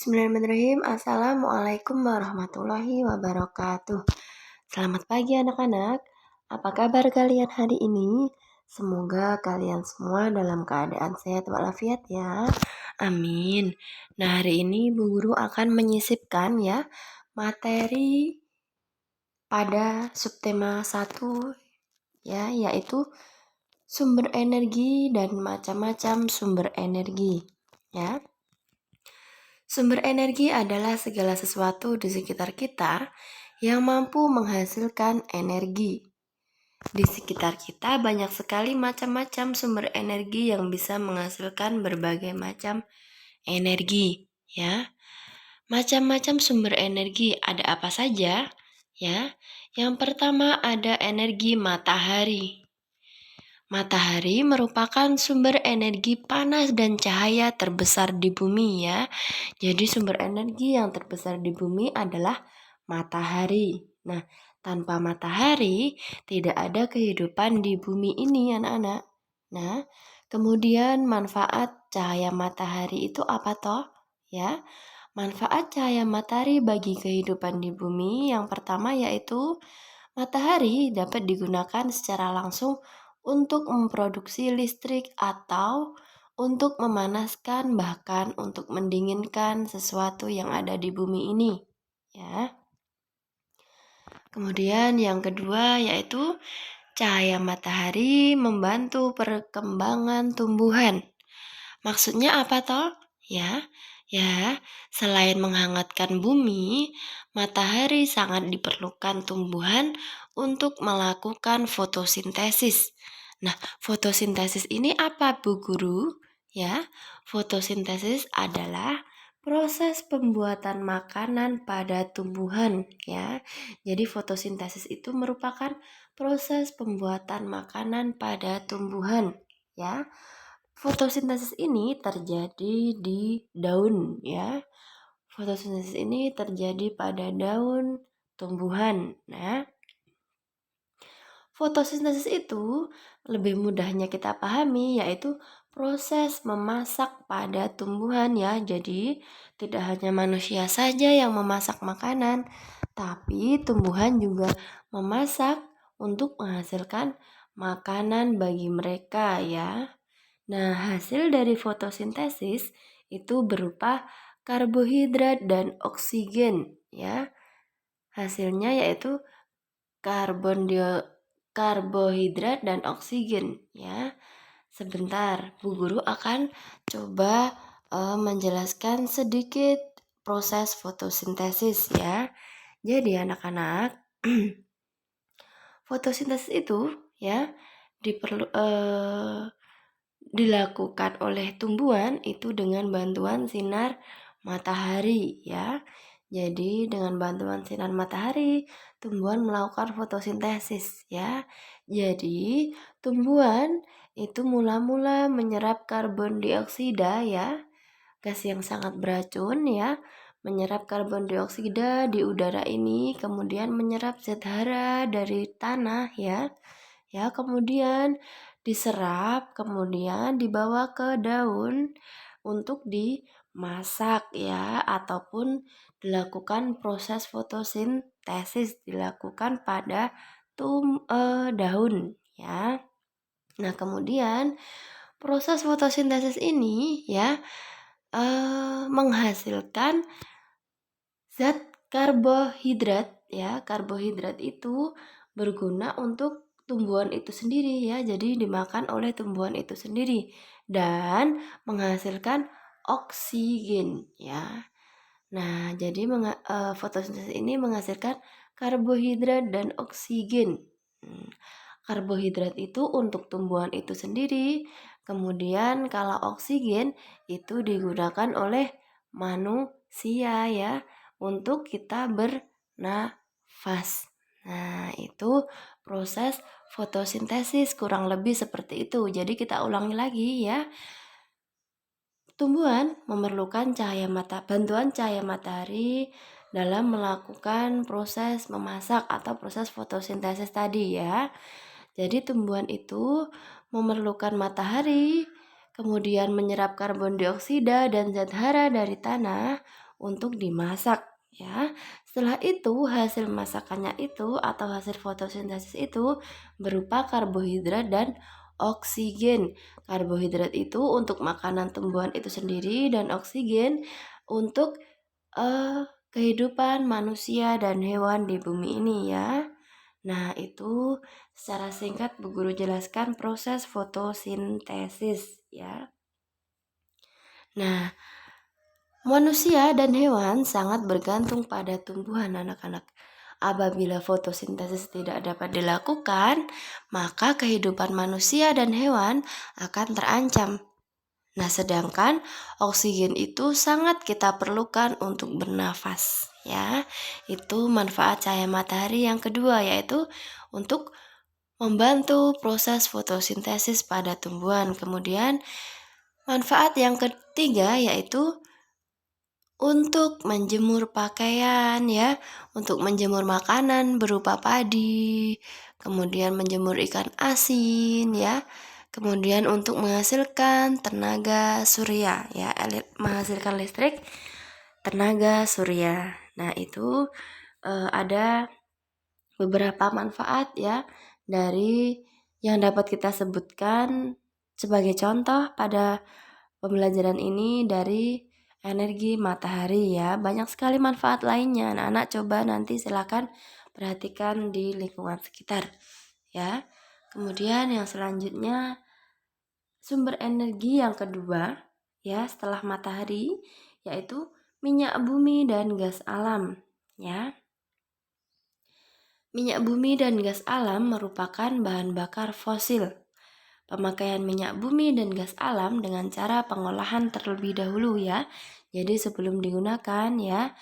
Bismillahirrahmanirrahim. Assalamualaikum warahmatullahi wabarakatuh. Selamat pagi anak-anak. Apa kabar kalian hari ini? Semoga kalian semua dalam keadaan sehat walafiat ya. Amin. Nah, hari ini Bu Guru akan menyisipkan ya materi pada subtema 1 ya, yaitu sumber energi dan macam-macam sumber energi ya. Sumber energi adalah segala sesuatu di sekitar kita yang mampu menghasilkan energi. Di sekitar kita banyak sekali macam-macam sumber energi yang bisa menghasilkan berbagai macam energi, ya. Macam-macam sumber energi ada apa saja? Ya. Yang pertama ada energi matahari. Matahari merupakan sumber energi panas dan cahaya terbesar di bumi ya. Jadi sumber energi yang terbesar di bumi adalah matahari. Nah, tanpa matahari tidak ada kehidupan di bumi ini anak-anak. Nah, kemudian manfaat cahaya matahari itu apa toh? Ya, manfaat cahaya matahari bagi kehidupan di bumi yang pertama yaitu matahari dapat digunakan secara langsung untuk memproduksi listrik atau untuk memanaskan bahkan untuk mendinginkan sesuatu yang ada di bumi ini, ya. Kemudian yang kedua yaitu cahaya matahari membantu perkembangan tumbuhan. Maksudnya apa toh? Ya, selain menghangatkan bumi, matahari sangat diperlukan tumbuhan untuk melakukan fotosintesis. Nah, fotosintesis ini apa Bu Guru? Ya, fotosintesis adalah proses pembuatan makanan pada tumbuhan ya. Jadi fotosintesis itu merupakan proses pembuatan makanan pada tumbuhan ya. Fotosintesis ini terjadi di daun ya. Fotosintesis ini terjadi pada daun tumbuhan. Nah, fotosintesis itu lebih mudahnya kita pahami yaitu proses memasak pada tumbuhan ya. Jadi tidak hanya manusia saja yang memasak makanan, tapi tumbuhan juga memasak untuk menghasilkan makanan bagi mereka ya. Nah, hasil dari fotosintesis itu berupa karbohidrat dan oksigen ya. Hasilnya yaitu karbohidrat dan oksigen ya. Sebentar, Bu Guru akan coba menjelaskan sedikit proses fotosintesis ya. Jadi anak-anak, fotosintesis itu ya dilakukan oleh tumbuhan itu dengan bantuan sinar matahari ya. Jadi dengan bantuan sinar matahari tumbuhan melakukan fotosintesis ya. Jadi tumbuhan itu mula-mula menyerap karbon dioksida ya, gas yang sangat beracun ya, menyerap karbon dioksida di udara ini, kemudian menyerap zat hara dari tanah ya. Ya, kemudian diserap, kemudian dibawa ke daun untuk dimasak ya, ataupun dilakukan proses fotosintesis dilakukan pada daun ya. Nah, kemudian proses fotosintesis ini ya menghasilkan zat karbohidrat ya. Karbohidrat itu berguna untuk tumbuhan itu sendiri ya. Jadi dimakan oleh tumbuhan itu sendiri dan menghasilkan oksigen ya. Nah, jadi fotosintesis ini menghasilkan karbohidrat dan oksigen. Karbohidrat itu untuk tumbuhan itu sendiri. Kemudian kalau oksigen itu digunakan oleh manusia ya untuk kita bernafas. Nah, itu proses fotosintesis kurang lebih seperti itu. Jadi kita ulangi lagi ya. Tumbuhan memerlukan bantuan cahaya matahari dalam melakukan proses memasak atau proses fotosintesis tadi ya. Jadi tumbuhan itu memerlukan matahari, kemudian menyerap karbon dioksida dan zat hara dari tanah untuk dimasak ya. Setelah itu hasil masakannya itu atau hasil fotosintesis itu berupa karbohidrat dan oksigen. Karbohidrat itu untuk makanan tumbuhan itu sendiri dan oksigen untuk kehidupan manusia dan hewan di bumi ini ya. Nah, itu secara singkat Bu Guru jelaskan proses fotosintesis ya. Nah, manusia dan hewan sangat bergantung pada tumbuhan anak-anak. Apabila fotosintesis tidak dapat dilakukan, maka kehidupan manusia dan hewan akan terancam. Nah, sedangkan oksigen itu sangat kita perlukan untuk bernafas, ya. Itu manfaat cahaya matahari yang kedua, yaitu untuk membantu proses fotosintesis pada tumbuhan. Kemudian, manfaat yang ketiga yaitu untuk menjemur pakaian ya, untuk menjemur makanan berupa padi, kemudian menjemur ikan asin ya, kemudian untuk menghasilkan tenaga surya ya, menghasilkan listrik tenaga surya. Nah, itu ada beberapa manfaat ya dari yang dapat kita sebutkan sebagai contoh pada pembelajaran ini dari energi matahari ya. Banyak sekali manfaat lainnya. Anak-anak coba nanti silakan perhatikan di lingkungan sekitar ya. Kemudian yang selanjutnya sumber energi yang kedua ya setelah matahari yaitu minyak bumi dan gas alam ya. Minyak bumi dan gas alam merupakan bahan bakar fosil. Pemakaian minyak bumi dan gas alam dengan cara pengolahan terlebih dahulu ya. Jadi sebelum digunakan ya,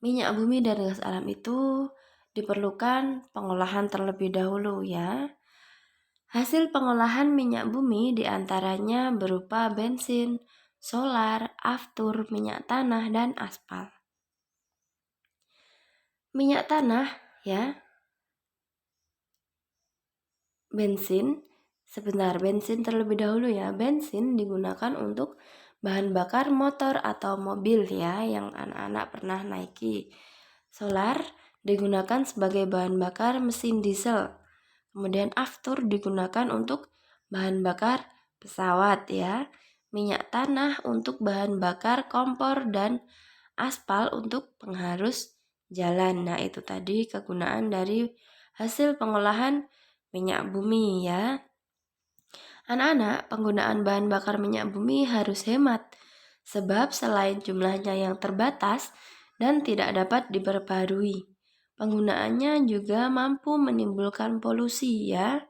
minyak bumi dan gas alam itu diperlukan pengolahan terlebih dahulu ya. Hasil pengolahan minyak bumi diantaranya berupa bensin, solar, aftur, minyak tanah, dan aspal. Minyak tanah ya, bensin terlebih dahulu ya. Bensin digunakan untuk bahan bakar motor atau mobil ya yang anak-anak pernah naiki. Solar digunakan sebagai bahan bakar mesin diesel. Kemudian aftur digunakan untuk bahan bakar pesawat ya. Minyak tanah untuk bahan bakar kompor dan aspal untuk pengharus jalan. Nah, itu tadi kegunaan dari hasil pengolahan minyak bumi ya. Anak-anak, penggunaan bahan bakar minyak bumi harus hemat, sebab selain jumlahnya yang terbatas dan tidak dapat diperbarui, penggunaannya juga mampu menimbulkan polusi ya.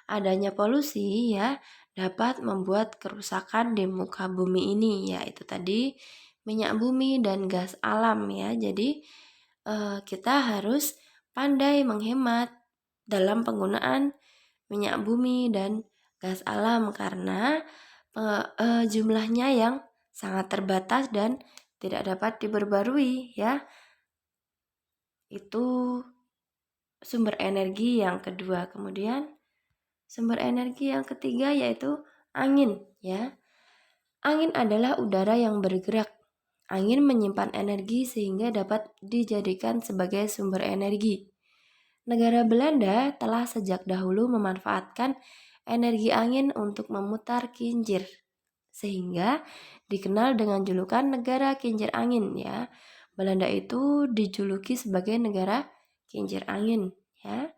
Adanya polusi ya dapat membuat kerusakan di muka bumi ini, yaitu tadi minyak bumi dan gas alam ya. Jadi kita harus pandai menghemat dalam penggunaan minyak bumi dan gas alam karena jumlahnya yang sangat terbatas dan tidak dapat diperbarui ya. Itu sumber energi yang kedua. Kemudian sumber energi yang ketiga yaitu angin ya. Angin adalah udara yang bergerak. Angin menyimpan energi sehingga dapat dijadikan sebagai sumber energi. Negara Belanda telah sejak dahulu memanfaatkan energi angin untuk memutar kincir, sehingga dikenal dengan julukan negara kincir angin ya. Belanda itu dijuluki sebagai negara kincir angin ya.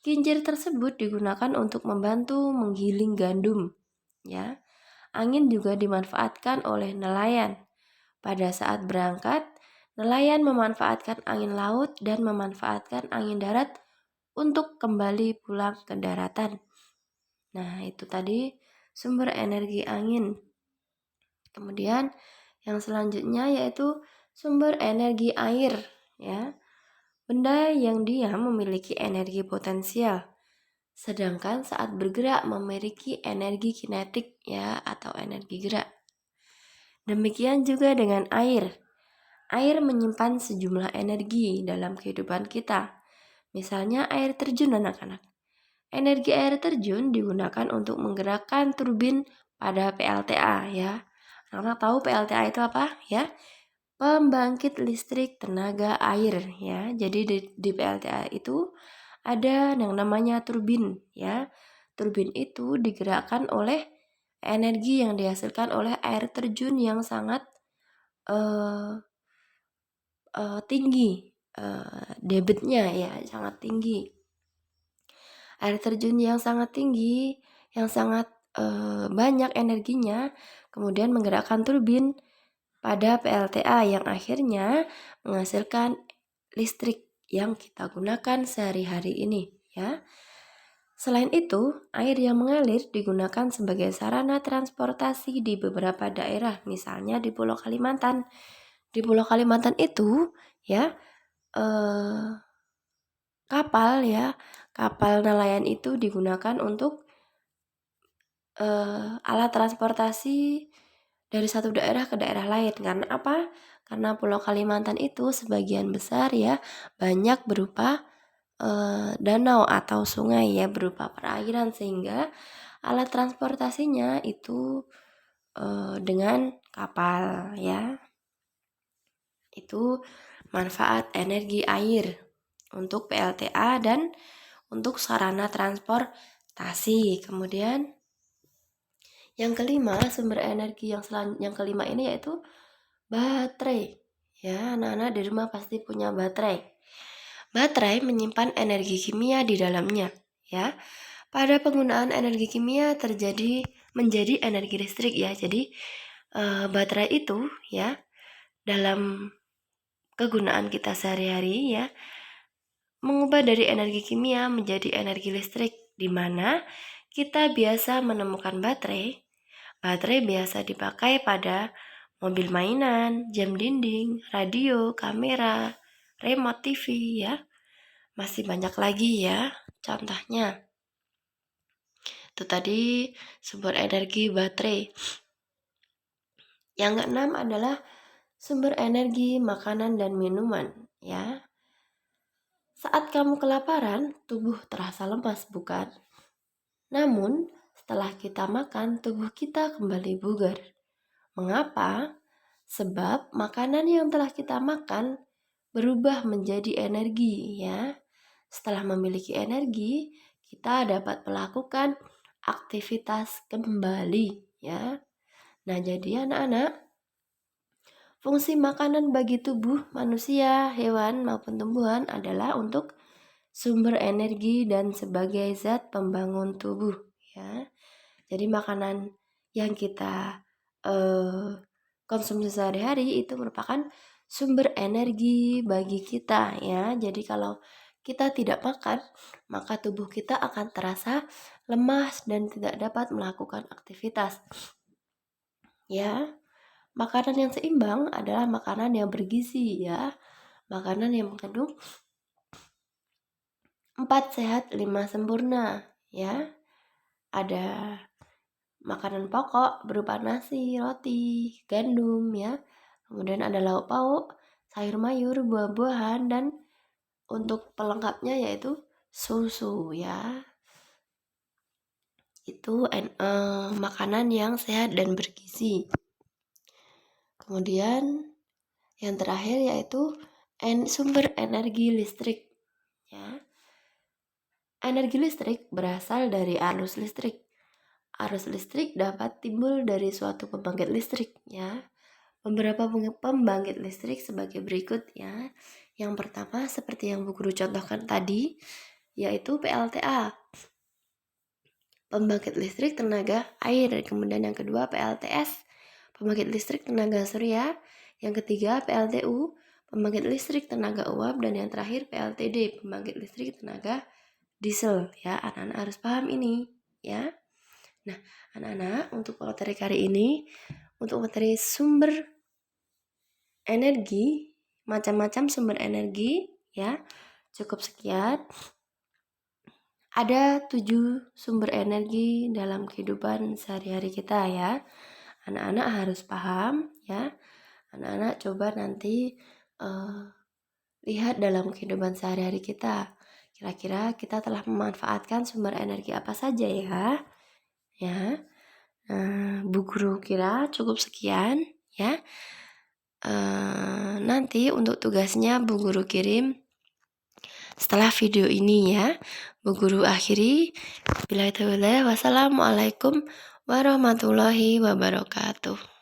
Kincir tersebut digunakan untuk membantu menggiling gandum ya. Angin juga dimanfaatkan oleh nelayan. Pada saat berangkat, nelayan memanfaatkan angin laut dan memanfaatkan angin darat untuk kembali pulang ke daratan. Nah, itu tadi sumber energi angin. Kemudian yang selanjutnya yaitu sumber energi air ya. Benda yang diam memiliki energi potensial, sedangkan saat bergerak memiliki energi kinetik ya atau energi gerak. Demikian juga dengan air. Air menyimpan sejumlah energi dalam kehidupan kita. Misalnya air terjun anak-anak. Energi air terjun digunakan untuk menggerakkan turbin pada PLTA ya. Anak-anak tahu PLTA itu apa ya? pembangkit listrik tenaga air ya. Jadi di PLTA itu ada yang namanya turbin ya. Turbin itu digerakkan oleh energi yang dihasilkan oleh air terjun yang sangat tinggi, debitnya ya sangat tinggi. Air terjun yang sangat tinggi, yang sangat banyak energinya, kemudian menggerakkan turbin pada PLTA yang akhirnya menghasilkan listrik yang kita gunakan sehari-hari ini ya. Selain itu, air yang mengalir digunakan sebagai sarana transportasi di beberapa daerah, misalnya di Pulau Kalimantan. Di Pulau Kalimantan itu ya kapal nelayan itu digunakan untuk alat transportasi dari satu daerah ke daerah lain. Karena apa? Karena Pulau Kalimantan itu sebagian besar ya banyak berupa danau atau sungai ya, berupa perairan, sehingga alat transportasinya itu dengan kapal ya. Itu manfaat energi air untuk PLTA dan untuk sarana transportasi. Kemudian yang kelima, sumber energi yang kelima ini yaitu baterai. Ya, anak-anak di rumah pasti punya baterai. Baterai menyimpan energi kimia di dalamnya, ya. Pada penggunaan energi kimia menjadi energi listrik ya. Jadi baterai itu ya dalam kegunaan kita sehari-hari ya mengubah dari energi kimia menjadi energi listrik, di mana kita biasa menemukan baterai. Baterai biasa dipakai pada mobil mainan, jam dinding, radio, kamera, remote TV ya. Masih banyak lagi ya contohnya. Itu tadi sumber energi baterai. Yang keenam adalah sumber energi makanan dan minuman ya. Saat kamu kelaparan, tubuh terasa lemas, bukan? Namun, setelah kita makan, tubuh kita kembali bugar. Mengapa? Sebab makanan yang telah kita makan berubah menjadi energi ya. Setelah memiliki energi, kita dapat melakukan aktivitas kembali ya. Nah, jadi anak-anak, fungsi makanan bagi tubuh manusia, hewan maupun tumbuhan adalah untuk sumber energi dan sebagai zat pembangun tubuh ya. Jadi makanan yang kita konsumsi sehari-hari itu merupakan sumber energi bagi kita ya. Jadi kalau kita tidak makan, maka tubuh kita akan terasa lemas dan tidak dapat melakukan aktivitas. Ya. Makanan yang seimbang adalah makanan yang bergizi ya. Makanan yang mengandung 4 sehat 5 sempurna ya. Ada makanan pokok berupa nasi, roti, gandum ya. Kemudian ada lauk pauk, sayur mayur, buah-buahan, dan untuk pelengkapnya yaitu susu ya. Itu makanan yang sehat dan bergizi. Kemudian yang terakhir yaitu sumber energi listrik ya. Energi listrik berasal dari arus listrik. Arus listrik dapat timbul dari suatu pembangkit listrik ya. Beberapa pembangkit listrik sebagai berikut ya. Yang pertama seperti yang Bu Guru contohkan tadi yaitu PLTA, pembangkit listrik tenaga air. Kemudian yang kedua PLTS, pembangkit listrik tenaga surya. Yang ketiga PLTU, pembangkit listrik tenaga uap. Dan yang terakhir PLTD, pembangkit listrik tenaga diesel ya. Anak-anak harus paham ini ya. Nah, anak-anak, untuk materi kali ini, untuk materi sumber energi, macam-macam sumber energi ya, cukup sekian. Ada 7 sumber energi dalam kehidupan sehari-hari kita ya. Anak-anak harus paham ya. Anak-anak coba nanti lihat dalam kehidupan sehari-hari kita. Kira-kira kita telah memanfaatkan sumber energi apa saja ya. Ya. Bu Guru kira cukup sekian ya. nanti untuk tugasnya Bu Guru kirim setelah video ini ya. Bu Guru akhiri. Wassalamualaikum warahmatullahi wabarakatuh.